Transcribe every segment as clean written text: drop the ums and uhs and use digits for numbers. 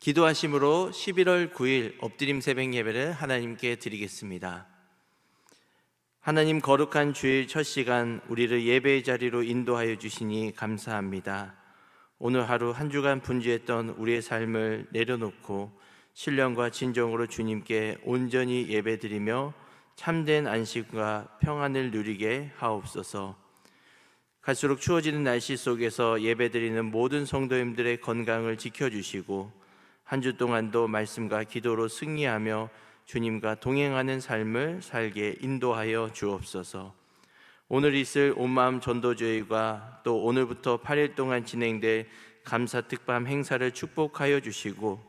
기도하심으로 11월 9일 엎드림 새벽 예배를 하나님께 드리겠습니다. 하나님, 거룩한 주일 첫 시간 우리를 예배의 자리로 인도하여 주시니 감사합니다. 오늘 하루 한 주간 분주했던 우리의 삶을 내려놓고 신령과 진정으로 주님께 온전히 예배드리며 참된 안식과 평안을 누리게 하옵소서. 갈수록 추워지는 날씨 속에서 예배드리는 모든 성도님들의 건강을 지켜주시고 한 주 동안도 말씀과 기도로 승리하며 주님과 동행하는 삶을 살게 인도하여 주옵소서. 오늘 있을 온마음 전도주일과 또 오늘부터 8일 동안 진행될 감사 특밤 행사를 축복하여 주시고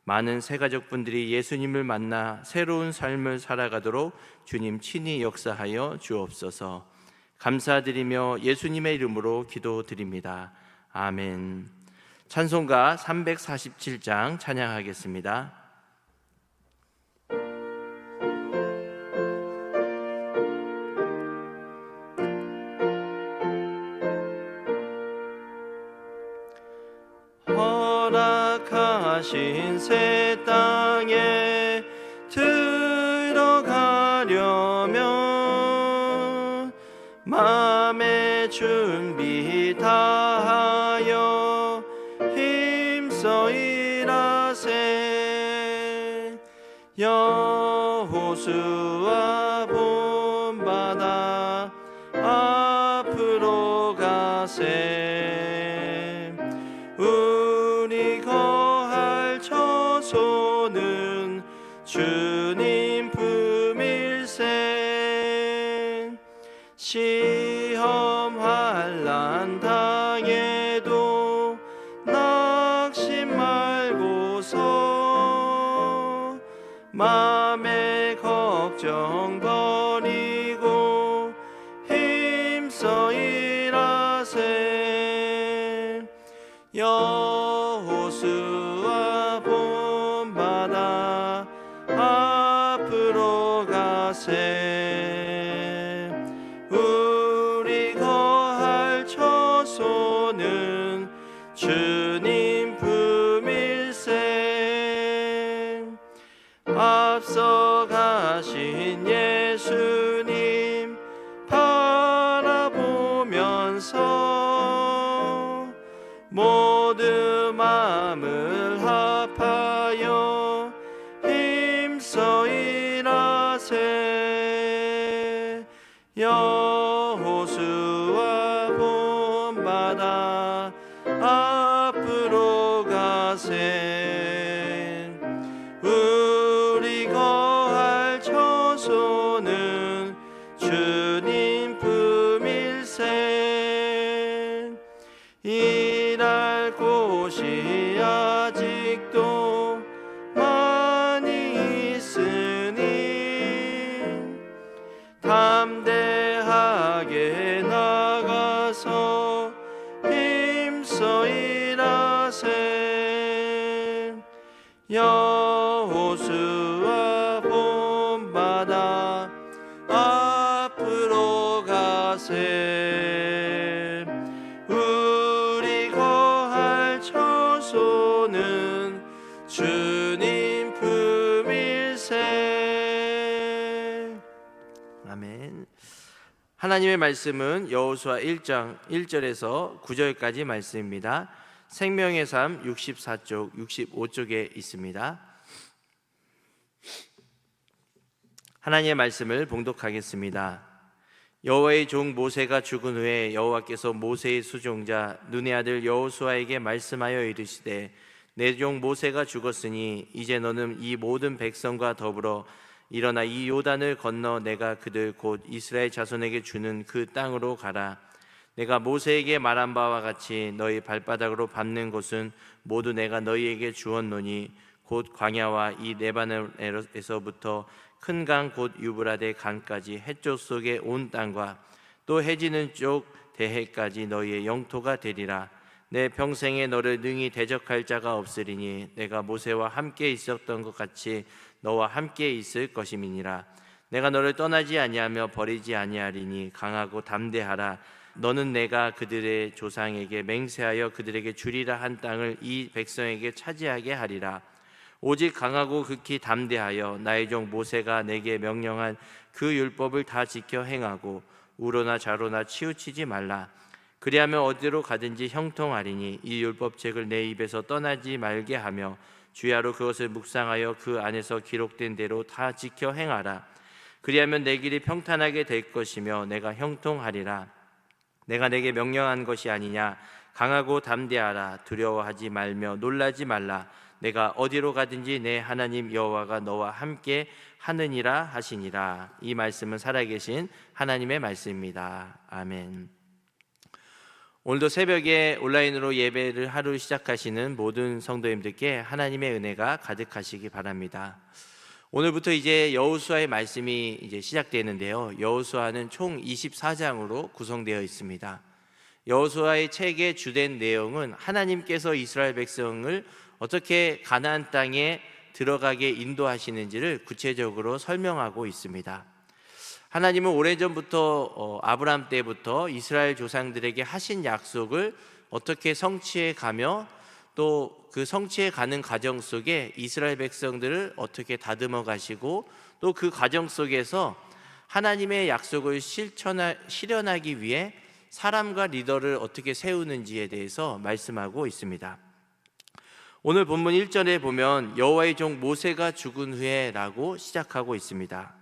많은 새가족분들이 예수님을 만나 새로운 삶을 살아가도록 주님 친히 역사하여 주옵소서. 감사드리며 예수님의 이름으로 기도드립니다. 아멘. 찬송가 347장 찬양하겠습니다. 허락하신 새 땅에 들어가려면 마음의 준비 다하여 힘써 일하세. 여호수아 본받아 앞으로 가세. 우리 거할 처소는 주님 품일세. 시험 환난 당해도 낙심 말고서 맘의 걱정 버리고 힘써 일하세. 여호수아 본받아 앞으로 가세. 우리 거할 처소는 주님 품일세. 앞서 가신 예수님 바라보면서 모든 마음을 합하여 힘써 일하세. 여호수아 본받아 앞으로 가세. 우리 거할 처소는 주님 품일세. 일할 곳이 아직도 많이 있으니 담대하게 나가서 힘써 일하세. 여호수아 본받아 앞으로 가세. 우리 거할 처소는 주님 품일세. 아멘. 하나님의 말씀은 여호수아 1장 1절에서 9절까지 말씀입니다. 생명의 삶 64쪽, 65쪽에 있습니다. 하나님의 말씀을 봉독하겠습니다. 여호와의 종 모세가 죽은 후에 여호와께서 모세의 수종자 눈의 아들 여호수아에게 말씀하여 이르시되, 내 종 모세가 죽었으니 이제 너는 이 모든 백성과 더불어 일어나 이 요단을 건너 내가 그들 곧 이스라엘 자손에게 주는 그 땅으로 가라. 내가 모세에게 말한 바와 같이 너희 발바닥으로 밟는 곳은 모두 내가 너희에게 주었노니 곧 광야와 이 레바논에서부터 큰 강 곧 유브라데 강까지 해쪽 속의 온 땅과 또 해지는 쪽 대해까지 너희의 영토가 되리라. 내 평생에 너를 능히 대적할 자가 없으리니 내가 모세와 함께 있었던 것 같이 너와 함께 있을 것임이니라. 내가 너를 떠나지 아니하며 버리지 아니하리니 강하고 담대하라. 너는 내가 그들의 조상에게 맹세하여 그들에게 주리라 한 땅을 이 백성에게 차지하게 하리라. 오직 강하고 극히 담대하여 나의 종 모세가 내게 명령한 그 율법을 다 지켜 행하고 우로나 좌로나 치우치지 말라. 그리하면 어디로 가든지 형통하리니 이 율법책을 내 입에서 떠나지 말게 하며 주야로 그것을 묵상하여 그 안에서 기록된 대로 다 지켜 행하라. 그리하면 내 길이 평탄하게 될 것이며 내가 형통하리라. 내가 내게 명령한 것이 아니냐. 강하고 담대하라. 두려워하지 말며 놀라지 말라. 내가 어디로 가든지 내 하나님 여호와가 너와 함께 하느니라 하시니라. 이 말씀은 살아계신 하나님의 말씀입니다. 아멘. 오늘도 새벽에 온라인으로 예배를 하루 시작하시는 모든 성도님들께 하나님의 은혜가 가득하시기 바랍니다. 오늘부터 이제 여호수아의 말씀이 이제 시작되는데요. 여호수아는 총 24장으로 구성되어 있습니다. 여호수아의 책의 주된 내용은 하나님께서 이스라엘 백성을 어떻게 가나안 땅에 들어가게 인도하시는지를 구체적으로 설명하고 있습니다. 하나님은 오래전부터 아브라함 때부터 이스라엘 조상들에게 하신 약속을 어떻게 성취해 가며 또 그 성취해 가는 과정 속에 이스라엘 백성들을 어떻게 다듬어 가시고 또 그 과정 속에서 하나님의 약속을 실현하기 위해 사람과 리더를 어떻게 세우는지에 대해서 말씀하고 있습니다. 오늘 본문 1절에 보면 여호와의 종 모세가 죽은 후에 라고 시작하고 있습니다.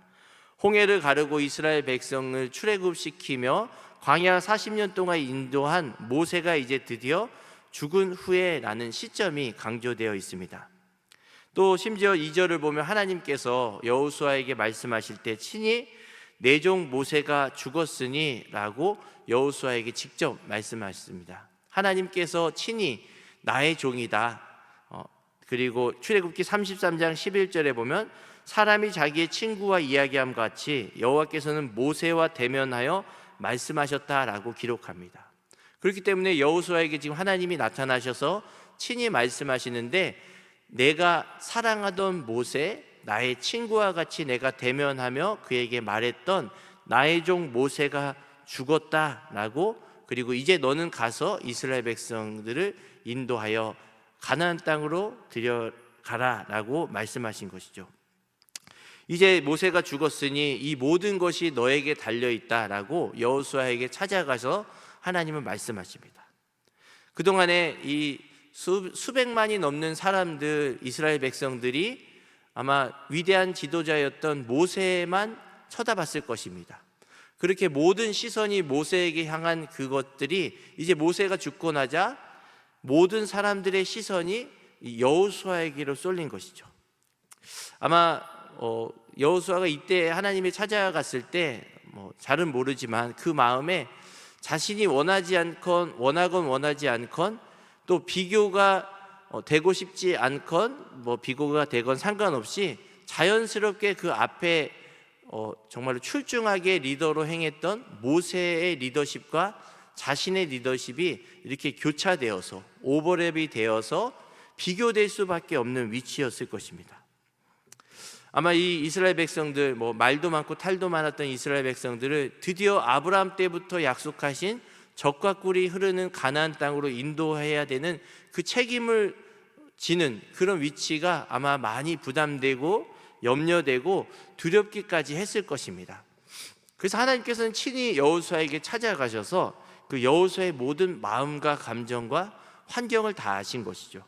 홍해를 가르고 이스라엘 백성을 출애굽시키며 광야 40년 동안 인도한 모세가 이제 드디어 죽은 후에 라는 시점이 강조되어 있습니다. 또 심지어 2절을 보면 하나님께서 여호수아에게 말씀하실 때 친히 내 종 모세가 죽었으니 라고 여호수아에게 직접 말씀하셨습니다. 하나님께서 친히 나의 종이다. 그리고 출애굽기 33장 11절에 보면 사람이 자기의 친구와 이야기함 같이 여호와께서는 모세와 대면하여 말씀하셨다라고 기록합니다. 그렇기 때문에 여호수아에게 지금 하나님이 나타나셔서 친히 말씀하시는데 내가 사랑하던 모세, 나의 친구와 같이 내가 대면하며 그에게 말했던 나의 종 모세가 죽었다라고, 그리고 이제 너는 가서 이스라엘 백성들을 인도하여 가나안 땅으로 들여가라라고 말씀하신 것이죠. 이제 모세가 죽었으니 이 모든 것이 너에게 달려있다라고 여호수아에게 찾아가서 하나님은 말씀하십니다. 그동안에 이 수백만이 넘는 사람들, 이스라엘 백성들이 아마 위대한 지도자였던 모세만 쳐다봤을 것입니다. 그렇게 모든 시선이 모세에게 향한 그것들이 이제 모세가 죽고 나자 모든 사람들의 시선이 여호수아에게로 쏠린 것이죠. 아마 여호수아가 이때 하나님이 찾아갔을 때 잘은 모르지만 그 마음에 자신이 원하건 원하지 않건 또 비교가 되고 싶지 않건 비교가 되건 상관없이 자연스럽게 그 앞에 정말로 출중하게 리더로 행했던 모세의 리더십과 자신의 리더십이 이렇게 교차되어서 오버랩이 되어서 비교될 수밖에 없는 위치였을 것입니다. 아마 이 이스라엘 백성들, 말도 많고 탈도 많았던 이스라엘 백성들을 드디어 아브라함 때부터 약속하신 젖과 꿀이 흐르는 가나안 땅으로 인도해야 되는 그 책임을 지는 그런 위치가 아마 많이 부담되고 염려되고 두렵기까지 했을 것입니다. 그래서 하나님께서는 친히 여호수아에게 찾아가셔서 그 여호수아의 모든 마음과 감정과 환경을 다 아신 것이죠.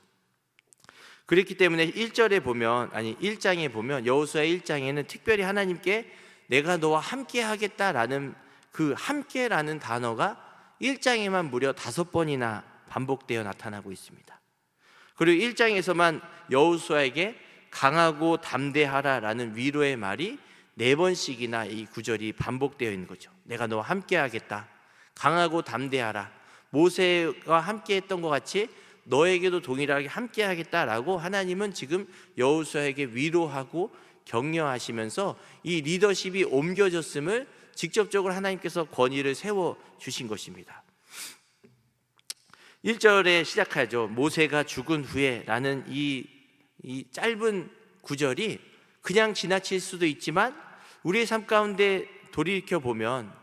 그렇기 때문에 1장에 보면 여호수아 1장에는 특별히 하나님께 내가 너와 함께 하겠다라는 그 함께라는 단어가 1장에만 무려 5번이나 반복되어 나타나고 있습니다. 그리고 1장에서만 여호수아에게 강하고 담대하라라는 위로의 말이 4번씩이나 이 구절이 반복되어 있는 거죠. 내가 너와 함께 하겠다. 강하고 담대하라. 모세와 함께 했던 것 같이 너에게도 동일하게 함께 하겠다라고 하나님은 지금 여호수아에게 위로하고 격려하시면서 이 리더십이 옮겨졌음을 직접적으로 하나님께서 권위를 세워 주신 것입니다. 1절에 시작하죠. 모세가 죽은 후에 라는 이 짧은 구절이 그냥 지나칠 수도 있지만 우리의 삶 가운데 돌이켜 보면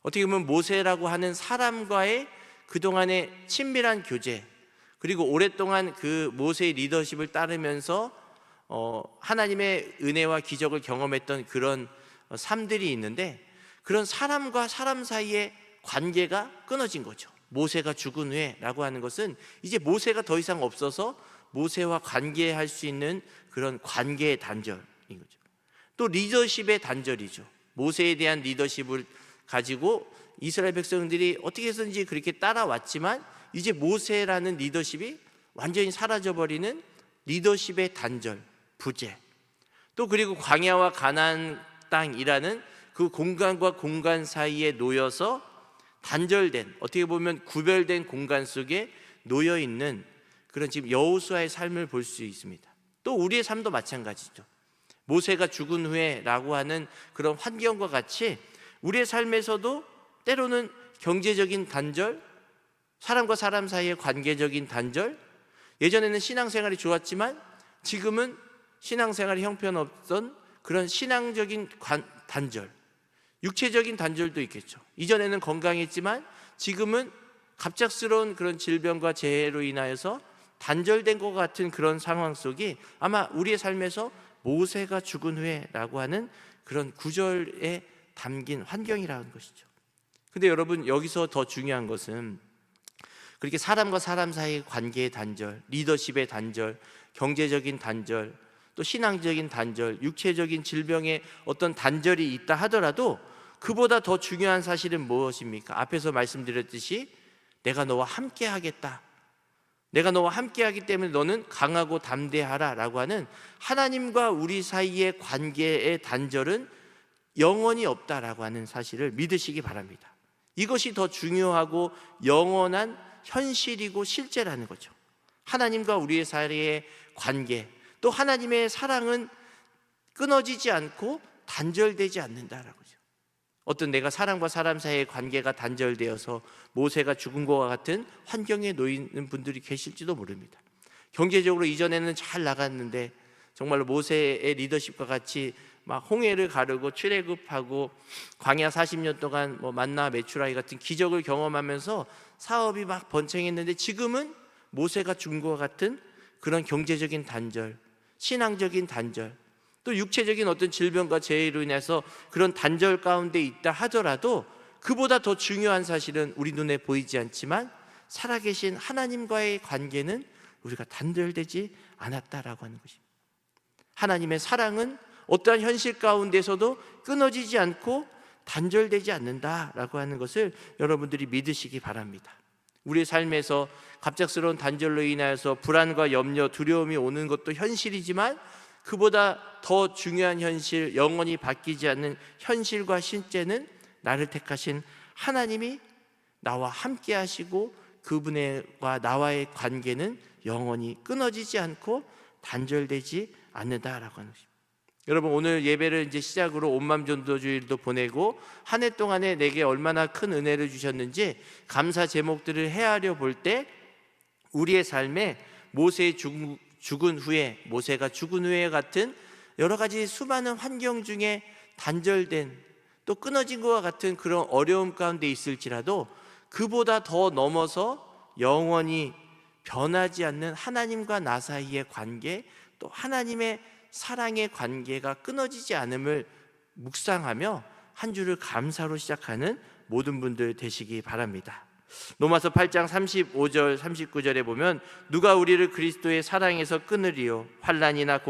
어떻게 보면 모세라고 하는 사람과의 그동안의 친밀한 교제, 그리고 오랫동안 그 모세의 리더십을 따르면서 하나님의 은혜와 기적을 경험했던 그런 삶들이 있는데, 그런 사람과 사람 사이의 관계가 끊어진 거죠. 모세가 죽은 후에라고 하는 것은 이제 모세가 더 이상 없어서 모세와 관계할 수 있는 그런 관계의 단절인 거죠. 또 리더십의 단절이죠. 모세에 대한 리더십을 가지고 이스라엘 백성들이 어떻게 해서든지 그렇게 따라왔지만 이제 모세라는 리더십이 완전히 사라져버리는 리더십의 단절, 부재. 또 그리고 광야와 가나안 땅이라는 그 공간과 공간 사이에 놓여서 단절된, 어떻게 보면 구별된 공간 속에 놓여 있는 그런 지금 여호수아의 삶을 볼 수 있습니다. 또 우리의 삶도 마찬가지죠. 모세가 죽은 후에라고 하는 그런 환경과 같이 우리의 삶에서도 때로는 경제적인 단절, 사람과 사람 사이의 관계적인 단절, 예전에는 신앙생활이 좋았지만 지금은 신앙생활이 형편없던 그런 신앙적인 단절, 육체적인 단절도 있겠죠. 이전에는 건강했지만 지금은 갑작스러운 그런 질병과 재해로 인하여서 단절된 것 같은 그런 상황 속이 아마 우리의 삶에서 모세가 죽은 후에라고 하는 그런 구절에 담긴 환경이라는 것이죠. 근데 여러분, 여기서 더 중요한 것은 그렇게 사람과 사람 사이의 관계의 단절, 리더십의 단절, 경제적인 단절, 또 신앙적인 단절, 육체적인 질병의 어떤 단절이 있다 하더라도 그보다 더 중요한 사실은 무엇입니까? 앞에서 말씀드렸듯이 내가 너와 함께 하겠다, 내가 너와 함께 하기 때문에 너는 강하고 담대하라 라고 하는 하나님과 우리 사이의 관계의 단절은 영원히 없다라고 하는 사실을 믿으시기 바랍니다. 이것이 더 중요하고 영원한 현실이고 실제라는 거죠. 하나님과 우리의 사이의 관계, 또 하나님의 사랑은 끊어지지 않고 단절되지 않는다라고 하죠. 어떤 내가 사람과 사람 사이의 관계가 단절되어서 모세가 죽은 것과 같은 환경에 놓이는 분들이 계실지도 모릅니다. 경제적으로 이전에는 잘 나갔는데 정말로 모세의 리더십과 같이 막 홍해를 가르고 출애굽하고 광야 40년 동안 만나 메추라기 같은 기적을 경험하면서 사업이 막 번창했는데 지금은 모세가 죽은 것과 같은 그런 경제적인 단절, 신앙적인 단절, 또 육체적인 어떤 질병과 재해로 인해서 그런 단절 가운데 있다 하더라도 그보다 더 중요한 사실은 우리 눈에 보이지 않지만 살아계신 하나님과의 관계는 우리가 단절되지 않았다라고 하는 것입니다. 하나님의 사랑은 어떠한 현실 가운데서도 끊어지지 않고 단절되지 않는다라고 하는 것을 여러분들이 믿으시기 바랍니다. 우리의 삶에서 갑작스러운 단절로 인하여서 불안과 염려, 두려움이 오는 것도 현실이지만 그보다 더 중요한 현실, 영원히 바뀌지 않는 현실과 실제는 나를 택하신 하나님이 나와 함께 하시고 그분과 나와의 관계는 영원히 끊어지지 않고 단절되지 않는다라고 하는 것입니다. 여러분, 오늘 예배를 이제 시작으로 온맘 전도주일도 보내고 한 해 동안에 내게 얼마나 큰 은혜를 주셨는지 감사 제목들을 헤아려 볼 때 우리의 삶에 모세가 죽은 후에 같은 여러 가지 수많은 환경 중에 단절된 또 끊어진 것과 같은 그런 어려움 가운데 있을지라도 그보다 더 넘어서 영원히 변하지 않는 하나님과 나 사이의 관계, 또 하나님의 사랑의 관계가 끊어지지 않음을 묵상하며 한 주를 감사로 시작하는 모든 분들 되시기 바랍니다. 로마서 8장 35절 39절에 보면 누가 우리를 그리스도의 사랑에서 끊으리요? 환난이나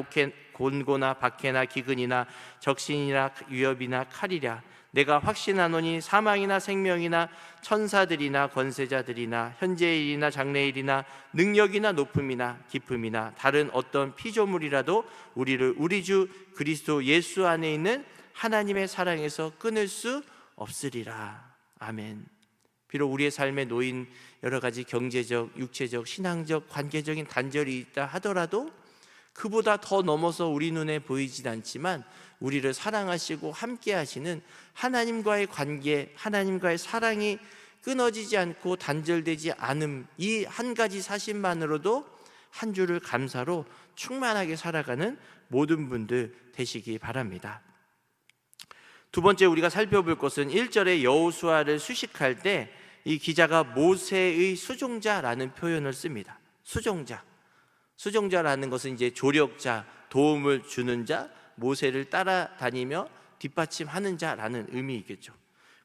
곤고나 박해나 기근이나 적신이나 위협이나 칼이랴. 내가 확신하노니 사망이나 생명이나 천사들이나 권세자들이나 현재의 일이나 장래의 일이나 능력이나 높음이나 깊음이나 다른 어떤 피조물이라도 우리를 우리 주 그리스도 예수 안에 있는 하나님의 사랑에서 끊을 수 없으리라. 아멘. 비록 우리의 삶에 놓인 여러 가지 경제적, 육체적, 신앙적, 관계적인 단절이 있다 하더라도 그보다 더 넘어서 우리 눈에 보이진 않지만 우리를 사랑하시고 함께 하시는 하나님과의 관계, 하나님과의 사랑이 끊어지지 않고 단절되지 않음, 이 한 가지 사실만으로도 한 주를 감사로 충만하게 살아가는 모든 분들 되시기 바랍니다. 두 번째 우리가 살펴볼 것은 1절에 여호수아를 수식할 때 이 기자가 모세의 수종자라는 표현을 씁니다. 수종자라는 것은 이제 조력자, 도움을 주는 자, 모세를 따라다니며 뒷받침하는 자라는 의미이겠죠.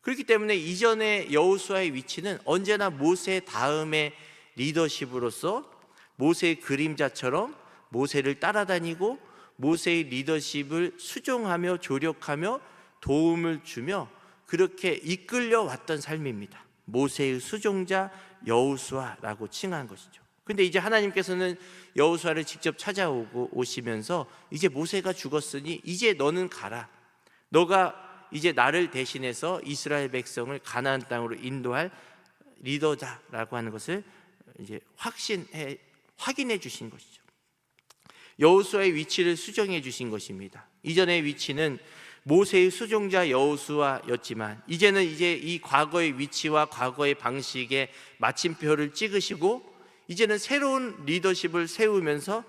그렇기 때문에 이전의 여호수아의 위치는 언제나 모세 다음의 리더십으로서 모세의 그림자처럼 모세를 따라다니고 모세의 리더십을 수종하며 조력하며 도움을 주며 그렇게 이끌려 왔던 삶입니다. 모세의 수종자 여호수아라고 칭한 것이죠. 근데 이제 하나님께서는 여호수아를 직접 오시면서 이제 모세가 죽었으니 이제 너는 가라. 너가 이제 나를 대신해서 이스라엘 백성을 가나안 땅으로 인도할 리더다라고 하는 것을 이제 확인해 주신 것이죠. 여호수아의 위치를 수정해 주신 것입니다. 이전의 위치는 모세의 수종자 여호수아였지만 이제는 이제 이 과거의 위치와 과거의 방식에 마침표를 찍으시고 이제는 새로운 리더십을 세우면서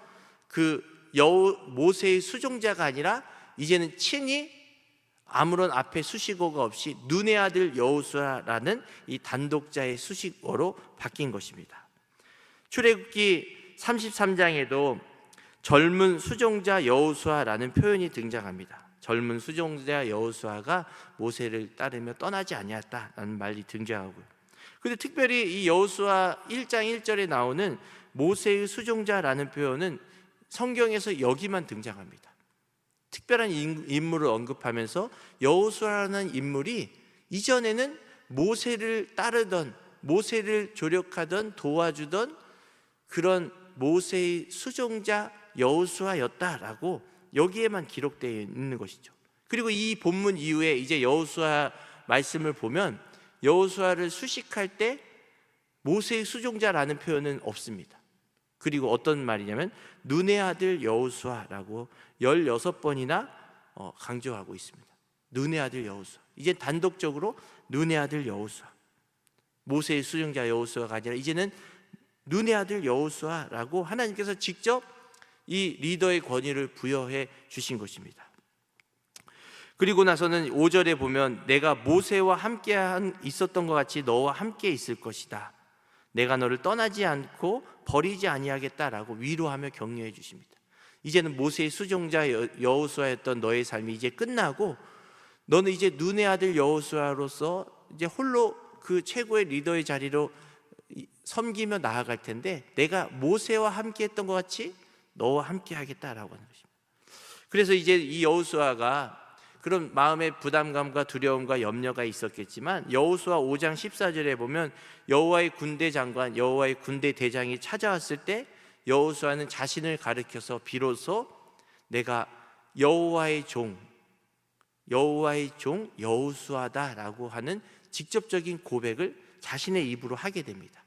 모세의 수종자가 아니라 이제는 친히 아무런 앞에 수식어가 없이 눈의 아들 여호수아라는 이 단독자의 수식어로 바뀐 것입니다. 출애굽기 33장에도 젊은 수종자 여호수아라는 표현이 등장합니다. 젊은 수종자 여호수아가 모세를 따르며 떠나지 아니하였다라는 말이 등장하고요. 그런데 특별히 이 여호수아 1장 1절에 나오는 모세의 수종자라는 표현은 성경에서 여기만 등장합니다. 특별한 인물을 언급하면서 여호수아라는 인물이 이전에는 모세를 따르던, 모세를 조력하던, 도와주던 그런 모세의 수종자 여호수아였다라고 여기에만 기록되어 있는 것이죠. 그리고 이 본문 이후에 이제 여호수아 말씀을 보면 여호수아를 수식할 때 모세의 수종자라는 표현은 없습니다. 그리고 어떤 말이냐면 눈의 아들 여호수아라고 16번이나 강조하고 있습니다. 눈의 아들 여호수아. 이제 단독적으로 눈의 아들 여호수아. 모세의 수종자 여호수아가 아니라 이제는 눈의 아들 여호수아라고 하나님께서 직접 이 리더의 권위를 부여해 주신 것입니다. 그리고 나서는 5절에 보면 내가 모세와 함께 있었던 것 같이 너와 함께 있을 것이다. 내가 너를 떠나지 않고 버리지 아니하겠다라고 위로하며 격려해 주십니다. 이제는 모세의 수종자 여호수아였던 너의 삶이 이제 끝나고 너는 이제 눈의 아들 여호수아로서 이제 홀로 그 최고의 리더의 자리로 섬기며 나아갈 텐데 내가 모세와 함께 했던 것 같이 너와 함께 하겠다라고 하는 것입니다. 그래서 이제 이 여호수아가 그런 마음의 부담감과 두려움과 염려가 있었겠지만 여호수아 5장 14절에 보면 여호와의 군대 장관, 여호와의 군대 대장이 찾아왔을 때 여호수아는 자신을 가리켜서 비로소 내가 여호와의 종 여호수아다라고 하는 직접적인 고백을 자신의 입으로 하게 됩니다.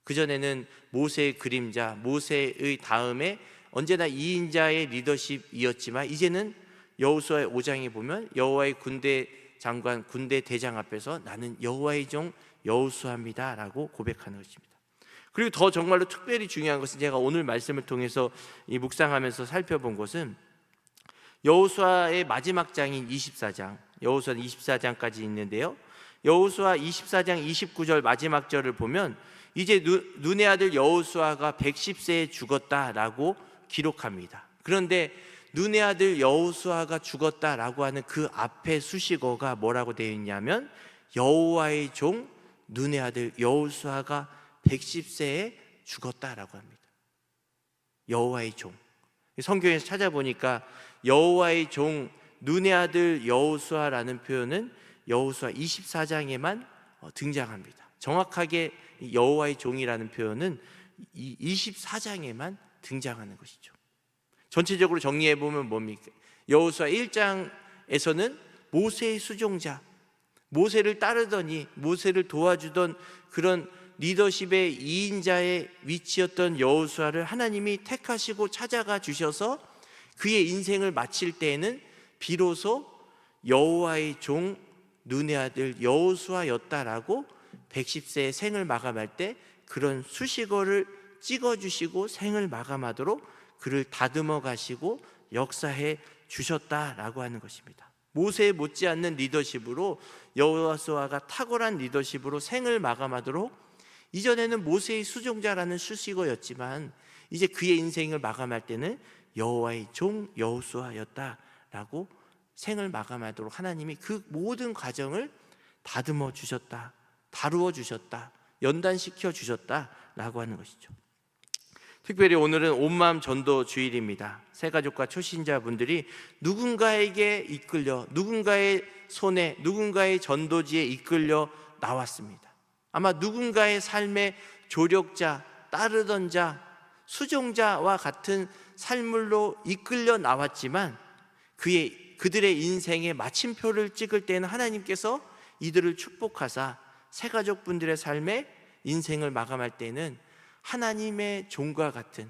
그전에는 모세의 그림자, 모세의 다음에 언제나 2인자의 리더십이었지만 이제는 여호수아 5장에 보면 여호와의 군대 장관, 군대 대장 앞에서 나는 여호와의 종 여호수아입니다라고 고백하는 것입니다. 그리고 더 정말로 특별히 중요한 것은 제가 오늘 말씀을 통해서 이 묵상하면서 살펴본 것은 여호수아의 마지막 장인 24장, 여호수아 24장까지 있는데요. 여호수아 24장 29절 마지막 절을 보면 이제 눈의 아들 여호수아가 110세에 죽었다라고 기록합니다. 그런데 눈의 아들 여호수아가 죽었다라고 하는 그 앞에 수식어가 뭐라고 되어 있냐면 여호와의 종 눈의 아들 여호수아가 110세에 죽었다라고 합니다. 여호와의 종. 성경에서 찾아보니까 여호와의 종 눈의 아들 여호수아라는 표현은 여호수아 24장에만 등장합니다. 정확하게 여호와의 종이라는 표현은 24장에만 등장하는 것이죠. 전체적으로 정리해 보면 뭡니까? 여호수아 1장에서는 모세의 수종자, 모세를 따르더니 모세를 도와주던 그런 리더십의 2인자의 위치였던 여호수아를 하나님이 택하시고 찾아가 주셔서 그의 인생을 마칠 때에는 비로소 여호와의 종 눈의 아들 여호수아였다라고 110세의 생을 마감할 때 그런 수식어를 찍어주시고 생을 마감하도록 그를 다듬어 가시고 역사해 주셨다라고 하는 것입니다. 모세 못지않는 리더십으로 여호수아가 탁월한 리더십으로 생을 마감하도록, 이전에는 모세의 수종자라는 수식어였지만 이제 그의 인생을 마감할 때는 여호와의 종 여호수아였다라고 생을 마감하도록 하나님이 그 모든 과정을 다듬어 주셨다, 다루어 주셨다, 연단시켜 주셨다라고 하는 것이죠. 특별히 오늘은 온마음 전도 주일입니다. 새가족과 초신자분들이 누군가에게 이끌려, 누군가의 손에, 누군가의 전도지에 이끌려 나왔습니다. 아마 누군가의 삶의 조력자, 따르던 자, 수종자와 같은 삶으로 이끌려 나왔지만 그들의 인생의 마침표를 찍을 때는 하나님께서 이들을 축복하사 새가족분들의 삶의 인생을 마감할 때는 하나님의 종과 같은,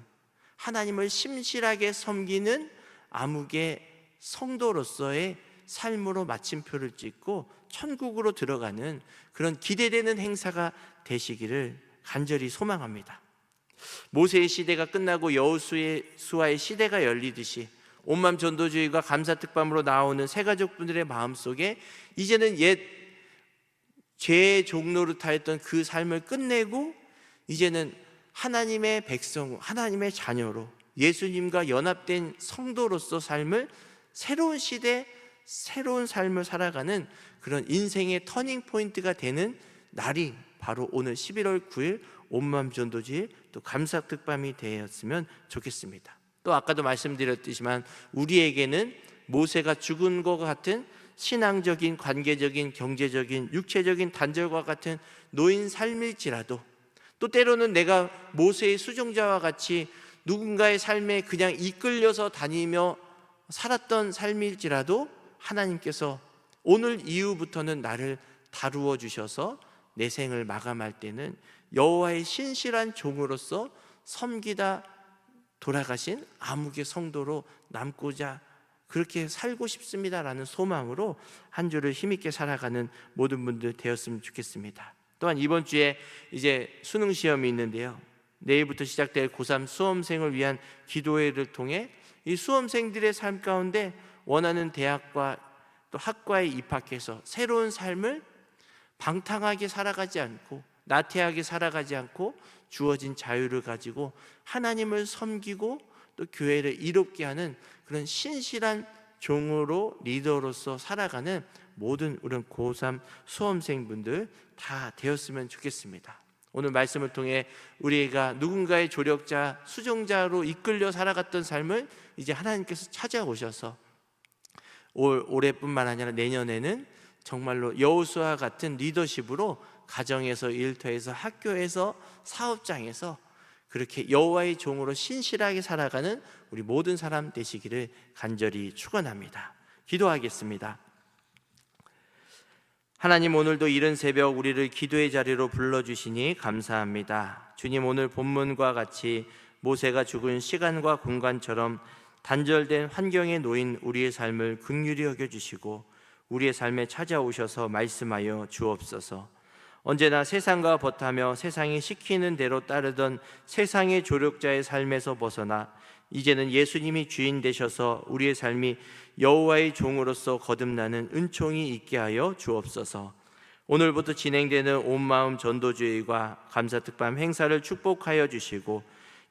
하나님을 심실하게 섬기는 암흑의 성도로서의 삶으로 마침표를 찍고 천국으로 들어가는 그런 기대되는 행사가 되시기를 간절히 소망합니다. 모세의 시대가 끝나고 여호수아의 시대가 열리듯이 온마음 전도주의가 감사특밤으로 나오는 새가족분들의 마음속에 이제는 옛 죄의 종노릇하였던 그 삶을 끝내고 이제는 하나님의 백성, 하나님의 자녀로 예수님과 연합된 성도로서 삶을, 새로운 시대, 새로운 삶을 살아가는 그런 인생의 터닝 포인트가 되는 날이 바로 오늘 11월 9일 온마음 전도주일, 또 감사특밤이 되었으면 좋겠습니다. 또 아까도 말씀드렸지만 우리에게는 모세가 죽은 것 같은 신앙적인, 관계적인, 경제적인, 육체적인 단절과 같은 노인 삶일지라도, 또 때로는 내가 모세의 수종자와 같이 누군가의 삶에 그냥 이끌려서 다니며 살았던 삶일지라도 하나님께서 오늘 이후부터는 나를 다루어 주셔서 내 생을 마감할 때는 여호와의 신실한 종으로서 섬기다 돌아가신 암흑의 성도로 남고자 그렇게 살고 싶습니다라는 소망으로 한 주를 힘있게 살아가는 모든 분들 되었으면 좋겠습니다. 또한 이번 주에 이제 수능 시험이 있는데요, 내일부터 시작될 고3 수험생을 위한 기도회를 통해 이 수험생들의 삶 가운데 원하는 대학과 또 학과에 입학해서 새로운 삶을 방탕하게 살아가지 않고, 나태하게 살아가지 않고 주어진 자유를 가지고 하나님을 섬기고 또 교회를 이롭게 하는 그런 신실한 종으로, 리더로서 살아가는 모든 우리 고3 수험생분들 다 되었으면 좋겠습니다. 오늘 말씀을 통해 우리가 누군가의 조력자, 수종자로 이끌려 살아갔던 삶을 이제 하나님께서 찾아오셔서 올해뿐만 아니라 내년에는 정말로 여호수아 같은 리더십으로 가정에서, 일터에서, 학교에서, 사업장에서 그렇게 여호와의 종으로 신실하게 살아가는 우리 모든 사람 되시기를 간절히 축원합니다. 기도하겠습니다. 하나님, 오늘도 이른 새벽 우리를 기도의 자리로 불러주시니 감사합니다. 주님, 오늘 본문과 같이 모세가 죽은 시간과 공간처럼 단절된 환경에 놓인 우리의 삶을 긍휼히 여겨주시고 우리의 삶에 찾아오셔서 말씀하여 주옵소서. 언제나 세상과 버타며 세상이 시키는 대로 따르던 세상의 조력자의 삶에서 벗어나 이제는 예수님이 주인 되셔서 우리의 삶이 여호와의 종으로서 거듭나는 은총이 있게 하여 주옵소서. 오늘부터 진행되는 온마음 전도주일과 감사특밤 행사를 축복하여 주시고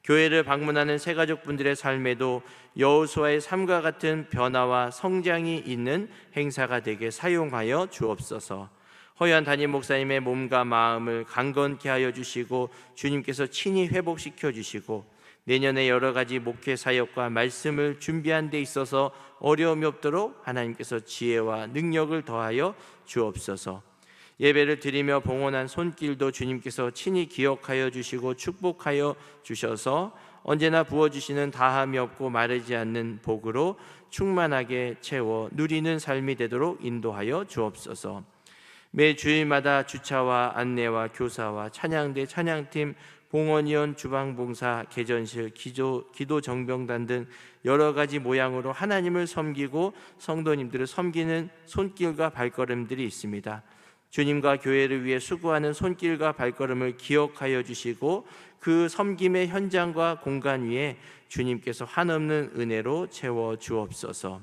교회를 방문하는 새가족분들의 삶에도 여호수아의 삶과 같은 변화와 성장이 있는 행사가 되게 사용하여 주옵소서. 허연 담임 목사님의 몸과 마음을 강건케 하여 주시고 주님께서 친히 회복시켜 주시고 내년에 여러 가지 목회 사역과 말씀을 준비한 데 있어서 어려움이 없도록 하나님께서 지혜와 능력을 더하여 주옵소서. 예배를 드리며 봉헌한 손길도 주님께서 친히 기억하여 주시고 축복하여 주셔서 언제나 부어주시는 다함이 없고 마르지 않는 복으로 충만하게 채워 누리는 삶이 되도록 인도하여 주옵소서. 매 주일마다 주차와 안내와 교사와 찬양대, 찬양팀, 봉헌위원, 주방봉사, 개전실, 기도 정병단 등 여러 가지 모양으로 하나님을 섬기고 성도님들을 섬기는 손길과 발걸음들이 있습니다. 주님과 교회를 위해 수고하는 손길과 발걸음을 기억하여 주시고 그 섬김의 현장과 공간 위에 주님께서 한없는 은혜로 채워 주옵소서.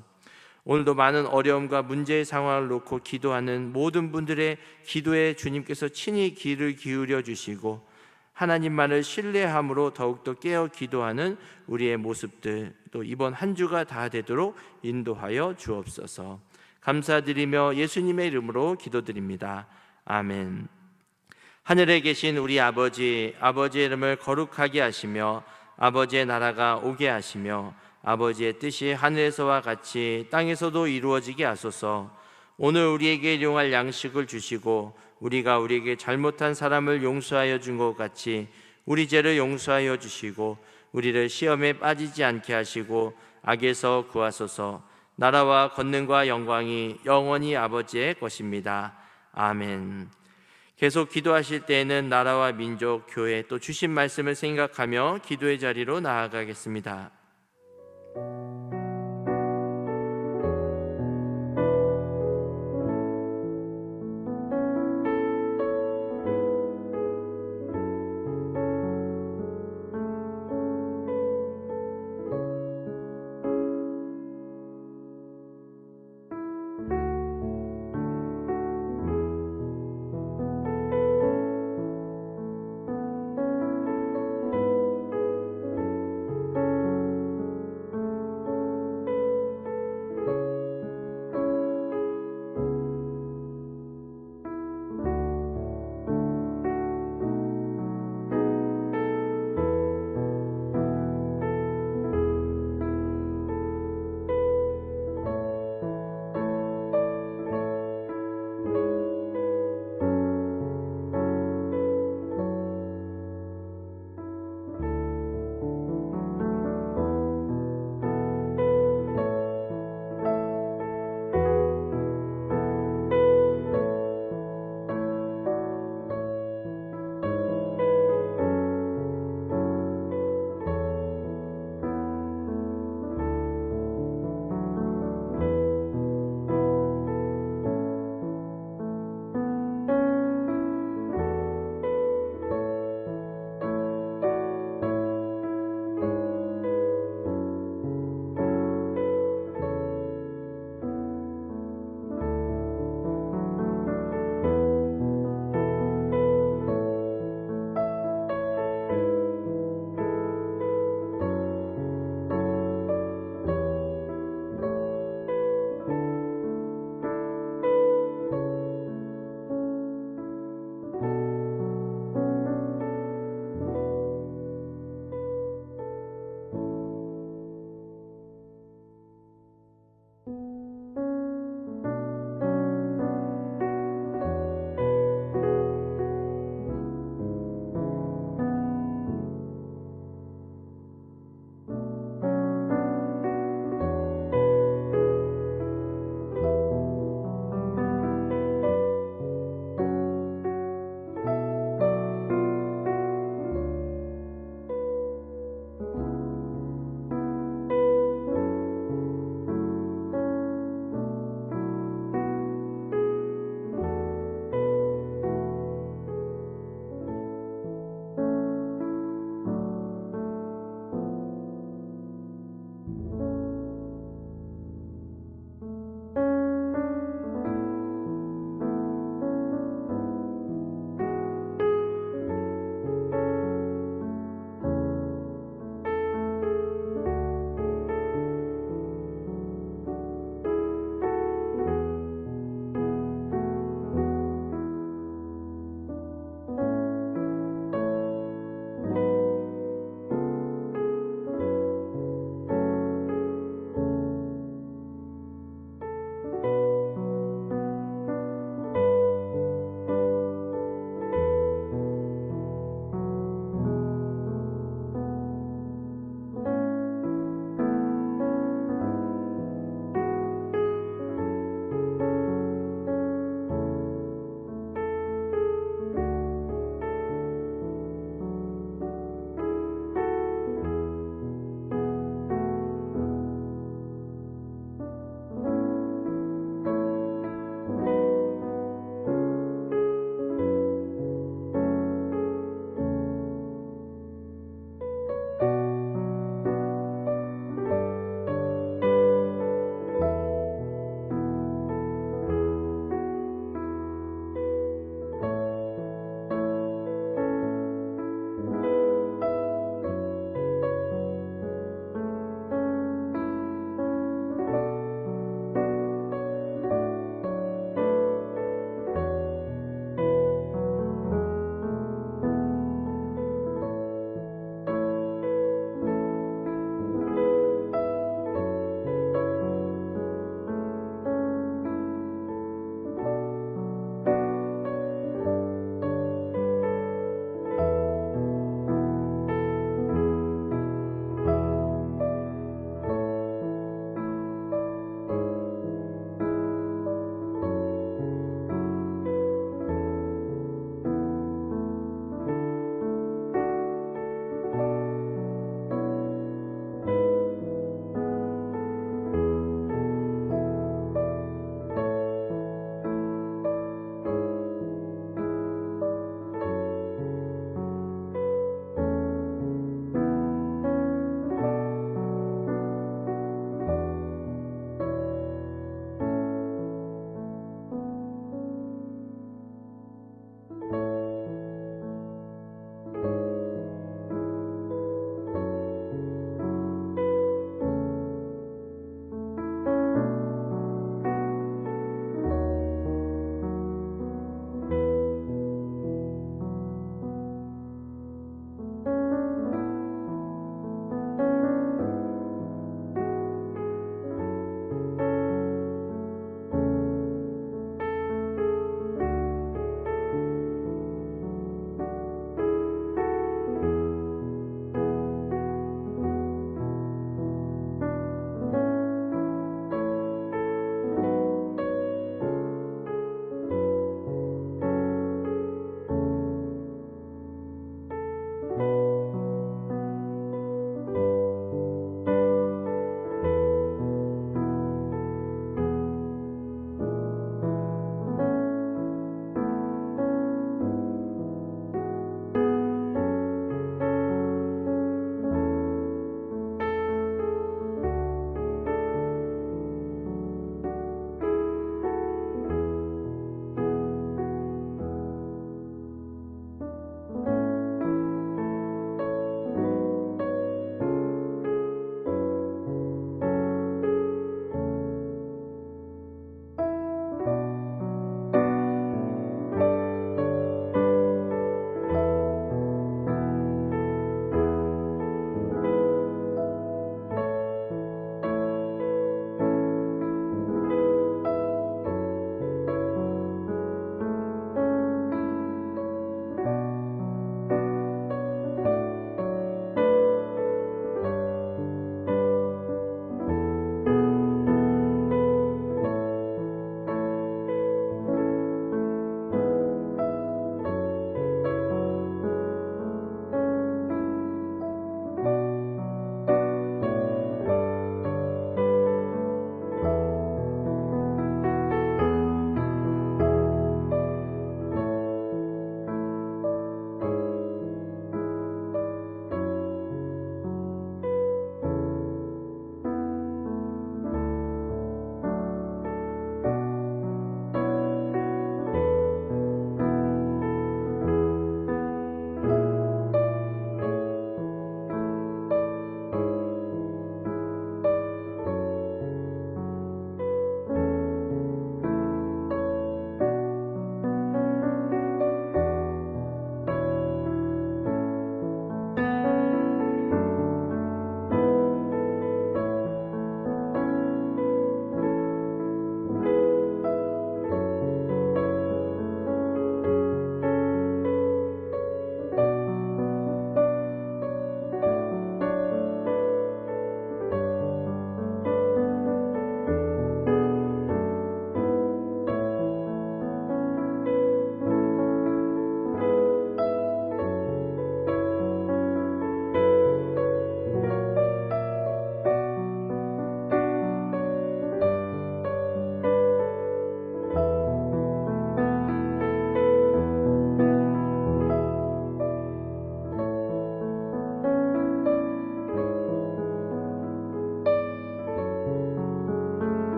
오늘도 많은 어려움과 문제의 상황을 놓고 기도하는 모든 분들의 기도에 주님께서 친히 귀를 기울여 주시고 하나님만을 신뢰함으로 더욱더 깨어 기도하는 우리의 모습들, 또 이번 한 주가 다 되도록 인도하여 주옵소서. 감사드리며 예수님의 이름으로 기도드립니다. 아멘. 하늘에 계신 우리 아버지, 아버지의 이름을 거룩하게 하시며 아버지의 나라가 오게 하시며 아버지의 뜻이 하늘에서와 같이 땅에서도 이루어지게 하소서. 오늘 우리에게 일용할 양식을 주시고 우리가 우리에게 잘못한 사람을 용서하여 준 것 같이 우리 죄를 용서하여 주시고 우리를 시험에 빠지지 않게 하시고 악에서 구하소서. 나라와 권능과 영광이 영원히 아버지의 것입니다. 아멘. 계속 기도하실 때에는 나라와 민족, 교회 또 주신 말씀을 생각하며 기도의 자리로 나아가겠습니다.